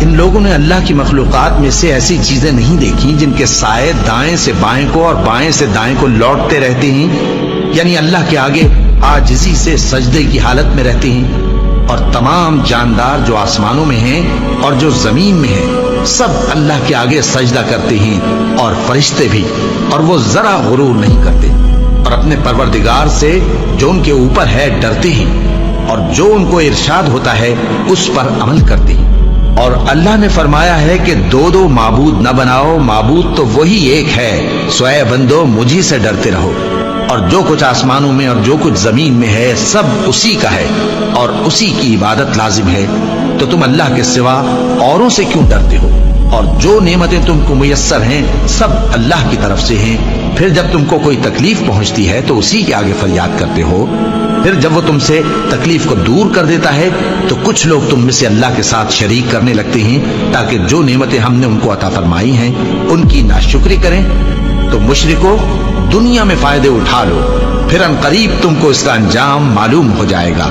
ان لوگوں نے اللہ کی مخلوقات میں سے ایسی چیزیں نہیں دیکھی جن کے سائے دائیں سے بائیں کو اور بائیں سے دائیں کو لوٹتے رہتے ہیں، یعنی اللہ کے آگے عاجزی سے سجدے کی حالت میں رہتے ہیں۔ اور تمام جاندار جو آسمانوں میں ہیں اور جو زمین میں ہیں سب اللہ کے آگے سجدہ کرتے ہیں، اور فرشتے بھی، اور وہ ذرا غرور نہیں کرتے، اور اپنے پروردگار سے جو ان کے اوپر ہے ڈرتے ہیں، اور جو ان کو ارشاد ہوتا ہے اس پر عمل کرتے ہیں۔ اور اللہ نے فرمایا ہے کہ دو معبود نہ بناؤ، معبود تو وہی ایک ہے، سو اے بندو مجھی سے ڈرتے رہو۔ اور جو کچھ آسمانوں میں اور جو کچھ زمین میں ہے سب اسی کا ہے، اور اسی کی عبادت لازم ہے، تو تم اللہ کے سوا اوروں سے کیوں ڈرتے ہو؟ اور جو نعمتیں تم کو میسر ہیں سب اللہ کی طرف سے ہیں۔ پھر جب تم کو کوئی تکلیف پہنچتی ہے تو اسی کے آگے فریاد کرتے ہو، پھر جب وہ تم سے تکلیف کو دور کر دیتا ہے تو کچھ لوگ تم میں سے اللہ کے ساتھ شریک کرنے لگتے ہیں تاکہ جو نعمتیں ہم نے ان کو عطا فرمائی ہیں ان کی ناشکری کریں۔ تو مشرکو، دنیا میں فائدے اٹھا لو، پھر ان قریب تم کو اس کا انجام معلوم ہو جائے گا۔